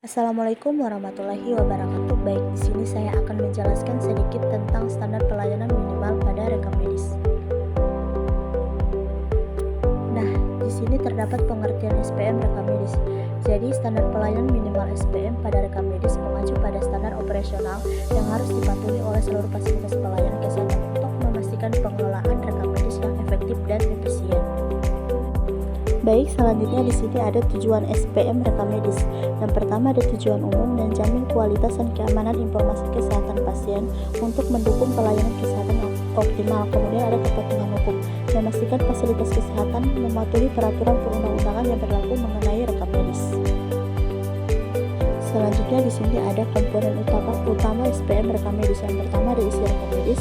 Assalamualaikum warahmatullahi wabarakatuh. Baik, di sini saya akan menjelaskan sedikit tentang standar pelayanan minimal pada rekam medis. Nah, di sini terdapat pengertian SPM rekam medis. Jadi, standar pelayanan minimal SPM pada rekam medis mengacu pada standar operasional yang harus dipatuhi oleh seluruh fasilitas pelayanan kesehatan untuk memastikan pengelolaan rekam medis yang efektif dan efisien. Baik, selanjutnya di sini ada tujuan SPM rekam medis. Yang pertama ada tujuan umum dan jamin kualitas dan keamanan informasi kesehatan pasien untuk mendukung pelayanan kesehatan yang optimal. Kemudian ada kepentingan hukum, memastikan fasilitas kesehatan mematuhi peraturan perundang-undangan yang berlaku mengenai rekam medis. Selanjutnya di sini ada komponen utama SPM rekam medis. Yang pertama ada isi rekam medis.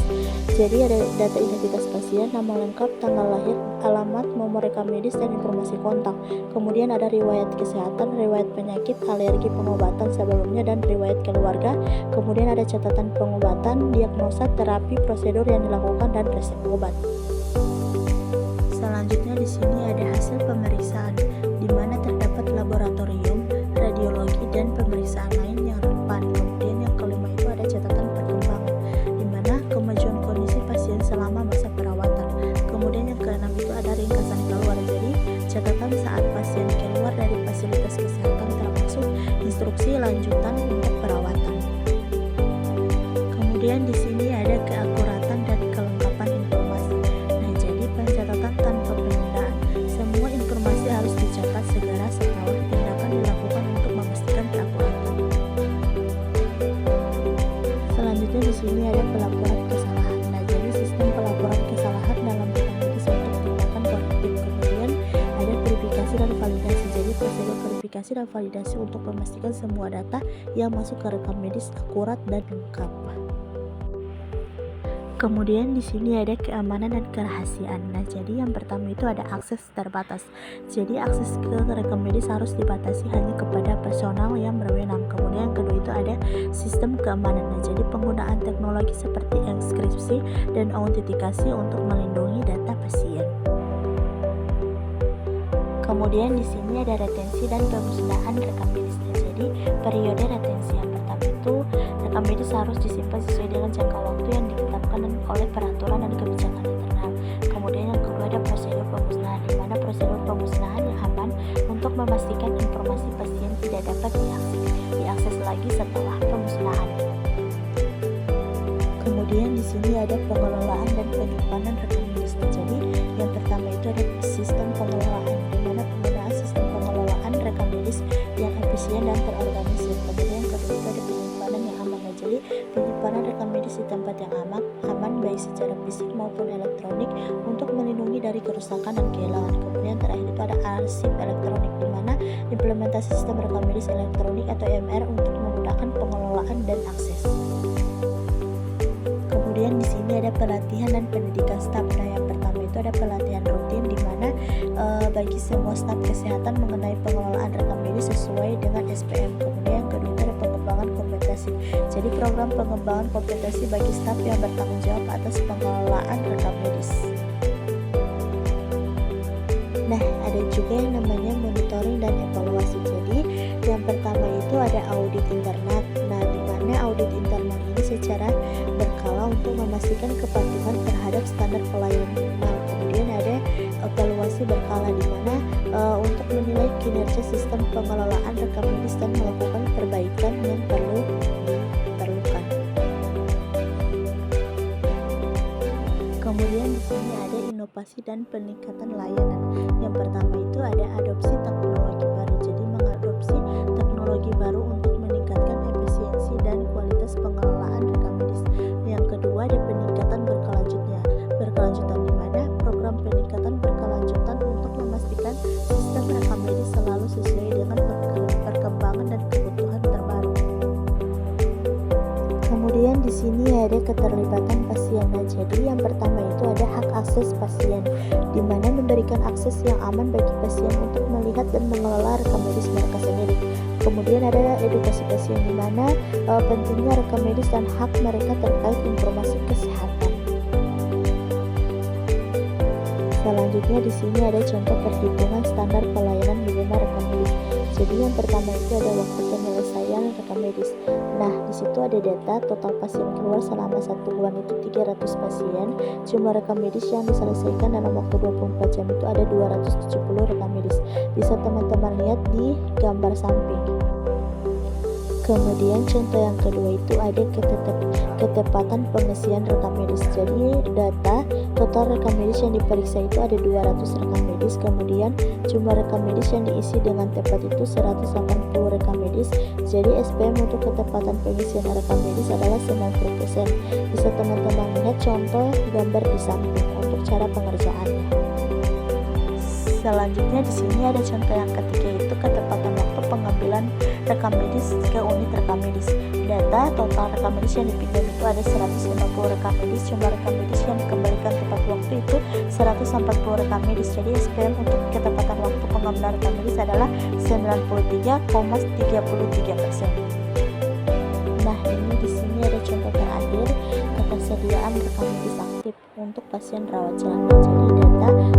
Jadi ada data identitas pasien, nama lengkap, tanggal lahir, alamat, nomor rekam medis, dan informasi kontak. Kemudian ada riwayat kesehatan, riwayat penyakit, alergi, pengobatan sebelumnya, dan riwayat keluarga. Kemudian ada catatan pengobatan, diagnosa, terapi, prosedur yang dilakukan, dan resep obat. Selanjutnya di sini ada hasil pemeriksaan, di mana terdapat laboratorium, radiologi, dan pemeriksaan lain yang relevan. Kemudian yang kelima itu ada catatan perkembangan, di mana kemajuan kondisi pasien selama masa perawatan. Kemudian yang keenam itu ada ringkasan keluar, jadi catatan saat pasien keluar dari fasilitas kesehatan termasuk instruksi lanjutan untuk perawatan. Kemudian di sini ada keakuratan dan kelengkapan informasi. Nah, jadi pencatatan tanpa penundaan. Semua informasi harus dicatat segera setelah tindakan dilakukan untuk memastikan keakuratan. Selanjutnya di sini ada pelaporan kesalahan. Nah, jadi sistem pelaporan kesalahan dalam rekam medis untuk tindakan korektif. Kemudian ada verifikasi dan validasi. Jadi prosedur verifikasi dan validasi untuk memastikan semua data yang masuk ke rekam medis akurat dan lengkap. Kemudian di sini ada keamanan dan kerahasiaan. Nah, jadi yang pertama itu ada akses terbatas. Jadi akses ke rekam medis harus dibatasi hanya kepada personal yang berwenang. Kemudian yang kedua itu ada sistem keamanan. Nah, jadi penggunaan teknologi seperti enkripsi dan autentikasi untuk melindungi data pasien. Kemudian di sini ada retensi dan pemusnahan rekam medis. Nah, jadi periode retensi yang pertama itu rekam medis harus disimpan sesuai dengan jangka waktu yang ditetapkan oleh peraturan dan kebijakan internal. Kemudian yang kedua ada prosedur pemusnahan, di mana prosedur pemusnahan yang aman untuk memastikan informasi pasien tidak dapat diakses lagi setelah pemusnahan. Kemudian di sini ada pengelolaan dan penyimpanan rekam medis. Jadi yang pertama itu ada sistem pengelolaan, di mana penggunaan sistem pengelolaan rekam medis yang efisien dan terorganisir. Kemudian yang kedua itu ada penyimpanan yang aman. Jadi penyimpanan rekam medis di tempat yang aman baik secara fisik maupun elektronik untuk melindungi dari kerusakan dan kehilangan. Kemudian terakhir itu ada arsip elektronik, di mana implementasi sistem rekam medis elektronik atau EMR untuk memudahkan pengelolaan dan akses. Kemudian di sini ada pelatihan dan pendidikan staf. Nah, yang pertama itu ada pelatihan rutin, di mana bagi semua staf kesehatan mengenai pengelolaan rekam medis sesuai dengan SPM. Kemudian yang kedua itu ada pengembangan kompetensi. Jadi program pengembangan kompetensi bagi staf yang bertanggung jawab atas pengelolaan rekam medis. Nah, ada juga yang namanya monitoring dan evaluasi. Jadi yang pertama itu ada audit internal. Nah, di mana audit internal ini secara berkala untuk memastikan kepatuhan terhadap standar pelayanan minimal. Kemudian ada evaluasi berkala, di mana untuk menilai kinerja sistem pengelolaan rekam medis dan melakukan perbaikan yang diperlukan. Kemudian di sini ada inovasi dan peningkatan layanan. Yang pertama itu ada adopsi teknologi baru. Jadi mengadopsi teknologi baru untuk meningkatkan efisiensi dan kualitas pengelolaan rekam medis. Yang kedua ada peningkatan berkelanjutan, di mana program peningkatan berkelanjutan untuk memastikan sistem rekam medis selalu sesuai dengan perkembangan dan kebutuhan terbaru. Kemudian di sini ada keterlibatan pasien. Nah, jadi yang pertama itu ada hak akses pasien, di mana memberikan akses yang aman bagi pasien untuk melihat dan mengelola rekam medis mereka sendiri. Kemudian ada edukasi pasien, di mana pentingnya rekam medis dan hak mereka terkait informasi kesehatan. Selanjutnya di sini ada contoh perhitungan standar pelayanan minimal rekam medis. Jadi yang pertama itu ada waktu penyelesaian rekam medis. Nah, di situ ada data total pasien keluar selama 1 bulan itu 300 pasien. Jumlah rekam medis yang diselesaikan dalam waktu 24 jam itu ada 270 rekam medis. Bisa teman-teman lihat di gambar samping. Kemudian contoh yang kedua itu ada ketepatan pengisian rekam medis. Jadi data total rekam medis yang diperiksa itu ada 200 rekam medis. Kemudian jumlah rekam medis yang diisi dengan tepat itu 180 rekam medis. Jadi SPM untuk ketepatan pengisian rekam medis adalah 90%. Bisa teman-teman lihat contoh gambar di samping untuk cara pengerjaannya. Selanjutnya di sini ada contoh yang ketiga itu ketepatan waktu pengambilan rekam medis ke unit rekam medis. Data total rekam medis yang dipinjam itu ada 150 rekam medis. Jumlah rekam medis yang dikembalikan tepat waktu itu 140 rekam medis. Jadi SPM untuk ketepatan waktu pengambilan rekam medis adalah 93,33%. Nah, ini di sini ada contoh terakhir ketersediaan rekam medis aktif untuk pasien rawat jalan. Jadi data